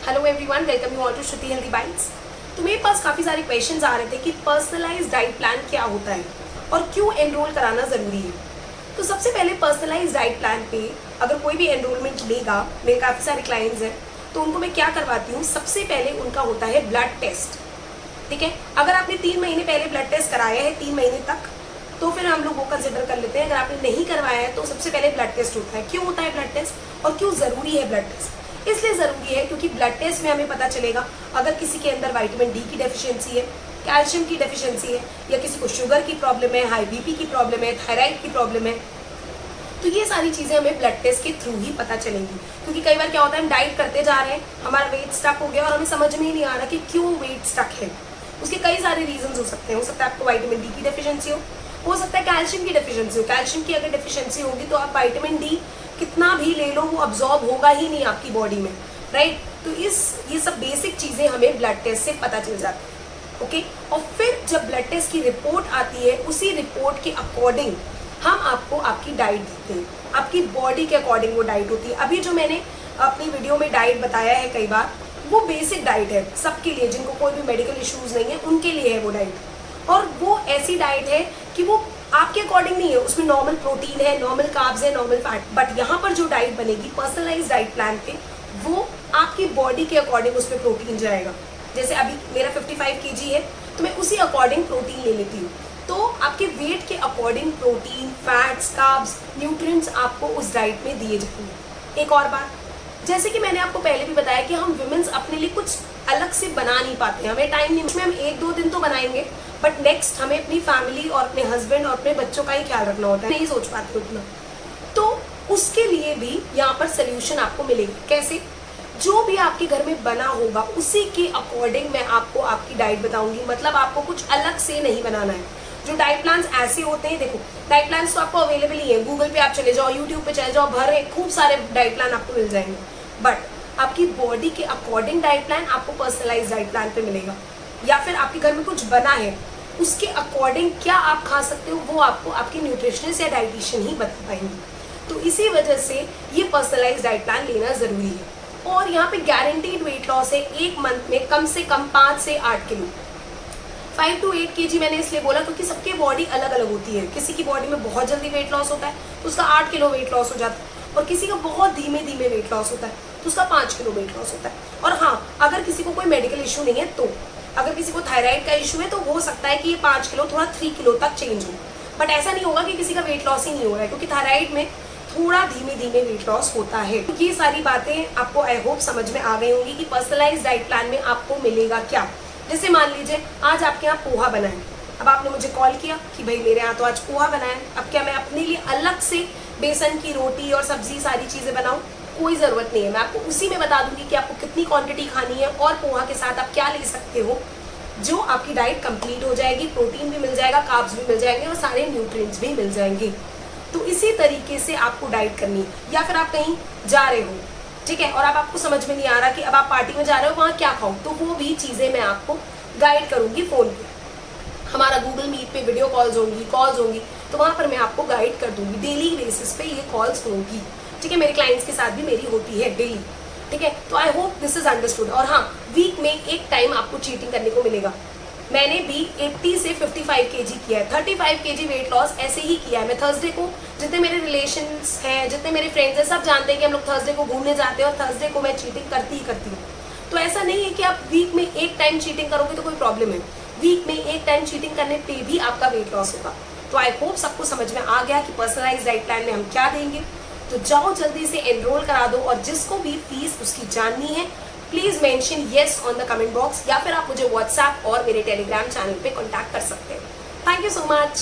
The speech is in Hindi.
Hello everyone, welcome you all to Shruti healthy bites. तो मेरे पास काफ़ी सारे क्वेश्चंस आ रहे थे कि पर्सनलाइज्ड डाइट प्लान क्या होता है और क्यों एनरोल कराना ज़रूरी है। तो सबसे पहले पर्सनलाइज्ड डाइट प्लान पे अगर कोई भी एनरोलमेंट लेगा, मेरे काफ़ी सारे क्लाइंट्स हैं, तो उनको मैं क्या करवाती हूँ, सबसे पहले उनका होता है ब्लड टेस्ट। ठीक है, अगर आपने 3 महीने पहले ब्लड टेस्ट कराया है 3 महीने तक, तो फिर हम लोग वो कंसिडर कर लेते हैं। अगर आपने नहीं करवाया है तो सबसे पहले ब्लड टेस्ट होता है। क्यों होता है ब्लड टेस्ट और क्यों ज़रूरी है ब्लड टेस्ट? इसलिए ज़रूरी है क्योंकि ब्लड टेस्ट में हमें पता चलेगा अगर किसी के अंदर विटामिन डी की डेफिशिएंसी है, कैल्शियम की डेफिशिएंसी है, या किसी को शुगर की प्रॉब्लम है, हाई बीपी की प्रॉब्लम है, थायराइड की प्रॉब्लम है, तो ये सारी चीज़ें हमें ब्लड टेस्ट के थ्रू ही पता चलेंगी। क्योंकि कई बार क्या होता है, हम डाइट करते जा रहे हैं, हमारा वेट स्टक हो गया और हमें समझ में ही नहीं आ रहा कि क्यों वेट स्टक है। उसके कई सारे रीजन हो सकते हैं। हो सकता है आपको विटामिन डी की डेफिशिएंसी हो सकता है कैल्शियम की डेफिशिएंसी हो। कैल्शियम की अगर डेफिशिएंसी होगी तो आप विटामिन डी कितना भी ले लो, वो अब्जॉर्ब होगा ही नहीं आपकी बॉडी में, राइट। तो ये सब बेसिक चीज़ें हमें ब्लड टेस्ट से पता चल जाती है, ओके। और फिर जब ब्लड टेस्ट की रिपोर्ट आती है, उसी रिपोर्ट के अकॉर्डिंग हम आपको आपकी डाइट देते हैं। आपकी बॉडी के अकॉर्डिंग वो डाइट होती है। अभी जो मैंने अपनी वीडियो में डाइट बताया है कई बार, वो बेसिक डाइट है सबके लिए, जिनको कोई भी मेडिकल इश्यूज नहीं है उनके लिए है वो डाइट। और वो ऐसी डाइट है कि वो आपके अकॉर्डिंग नहीं है, उसमें नॉर्मल प्रोटीन है, नॉर्मल कार्ब्स है, नॉर्मल फैट। बट यहाँ पर जो डाइट बनेगी पर्सनलाइज्ड डाइट प्लान पे, वो आपकी बॉडी के अकॉर्डिंग उसमें प्रोटीन जाएगा। जैसे अभी मेरा 55 kg है, तो मैं उसी अकॉर्डिंग प्रोटीन ले लेती हूँ। तो आपके वेट के according protein, fats, carbs, nutrients आपको उस डाइट में दिए जाएंगे। एक और बात, जैसे कि मैंने आपको पहले भी बताया कि हम वुमेन्स अपने लिए कुछ अलग से बना नहीं पाते, हमें टाइम नहीं, उसमें हम 1-2 दिन तो बनाएंगे, बट नेक्स्ट हमें अपनी फैमिली और अपने हस्बैंड और अपने बच्चों का ही ख्याल रखना होता है, नहीं सोच पाते उतना। तो उसके लिए भी यहाँ पर सोल्यूशन आपको मिलेगी। कैसे? जो भी आपके घर में बना होगा उसी के अकॉर्डिंग मैं आपको आपकी डाइट बताऊंगी। मतलब आपको कुछ अलग से नहीं बनाना है। जो डाइट प्लान्स ऐसे होते हैं, देखो डाइट प्लान्स तो आपको अवेलेबल ही है, गूगल पे आप चले जाओ, यूट्यूब पे चले जाओ, भर खूब सारे डाइट प्लान आपको मिल जाएंगे। बट आपकी बॉडी के अकॉर्डिंग डाइट प्लान आपको पर्सनलाइज्ड डाइट प्लान पे मिलेगा। या फिर आपके घर में कुछ बना है, उसके अकॉर्डिंग क्या आप खा सकते हो वो आपको आपके न्यूट्रिशनिस्ट या डाइटिशियन ही बता पाएंगे। तो इसी वजह से ये पर्सनलाइज्ड डाइट प्लान लेना जरूरी है। और यहाँ पे गारंटीड वेट लॉस है, 1 मंथ में कम से कम 5 से 8 किलो। 5 to 8 kg मैंने इसलिए बोला क्योंकि सबकी बॉडी अलग अलग होती है। किसी की बॉडी में बहुत जल्दी वेट लॉस होता है तो उसका 8 किलो वेट लॉस हो जाता है, और किसी का बहुत धीमे धीमे वेट लॉस होता है तो उसका 5 किलो वेट लॉस होता है। और हाँ, अगर किसी को कोई मेडिकल इशू नहीं है, तो अगर किसी को थायराइड का इशू है तो हो सकता है कि ये 5 किलो थोड़ा 3 किलो तक चेंज हो। बट ऐसा नहीं होगा कि किसी का वेट लॉस ही नहीं हो रहा है, क्योंकि थायराइड में थोड़ा धीमे धीमे वेट लॉस होता है। तो ये सारी बातें आपको आई होप समझ में आ गई होंगी कि पर्सनलाइज्ड डाइट प्लान में आपको मिलेगा क्या। जैसे मान लीजिए आज आपके यहाँ पोहा बना है, अब आपने मुझे कॉल किया कि भाई मेरे यहाँ तो आज पोहा बना है। अब क्या मैं अपने लिए अलग से बेसन की रोटी और सब्जी सारी चीज़ें बनाऊँ? कोई ज़रूरत नहीं है। मैं आपको उसी में बता दूंगी कि आपको कितनी क्वांटिटी खानी है और पोहा के साथ आप क्या ले सकते हो, जो आपकी डाइट कंप्लीट हो जाएगी। प्रोटीन भी मिल जाएगा, कार्ब्स भी मिल जाएंगे और सारे न्यूट्रिएंट्स भी मिल जाएंगे। तो इसी तरीके से आपको डाइट करनी है। या फिर आप कहीं जा रहे हो, ठीक है, और अब आपको समझ में नहीं आ रहा कि अब आप पार्टी में जा रहे हो, वहाँ क्या खाऊं, तो वो भी चीज़ें मैं आपको गाइड करूंगी फ़ोन पे। हमारा गूगल मीट पे वीडियो कॉल्स होंगी, तो वहाँ पर मैं आपको गाइड कर दूंगी। डेली बेसिस पे ये कॉल्स होंगी, ठीक है। मेरे क्लाइंट्स के साथ भी मेरी होती है डेली, ठीक है। तो I hope this is understood. और हाँ, वीक में एक टाइम आपको चीटिंग करने को मिलेगा। मैंने भी 80 से 55 kg किया है, 35 kg वेट लॉस ऐसे ही किया है। मैं थर्सडे को, जितने मेरे रिलेशंस हैं, जितने मेरे फ्रेंड्स हैं, सब जानते हैं कि हम लोग थर्सडे को घूमने जाते हैं और थर्सडे को मैं चीटिंग करती ही करती हूँ। तो ऐसा नहीं है कि आप वीक में एक टाइम चीटिंग करोगे तो कोई प्रॉब्लम है। वीक में एक टाइम चीटिंग करने पे भी आपका वेट लॉस होगा। तो आई होप सबको समझ में आ गया कि पर्सनलाइज्ड डाइट प्लान में हम क्या देंगे। तो जाओ जल्दी से एनरोल करा दो, और जिसको भी फीस उसकी जाननी है please mention yes on the comment box, या फिर आप मुझे व्हाट्सएप और मेरे टेलीग्राम चैनल पे कांटेक्ट कर सकते हैं। Thank you so much.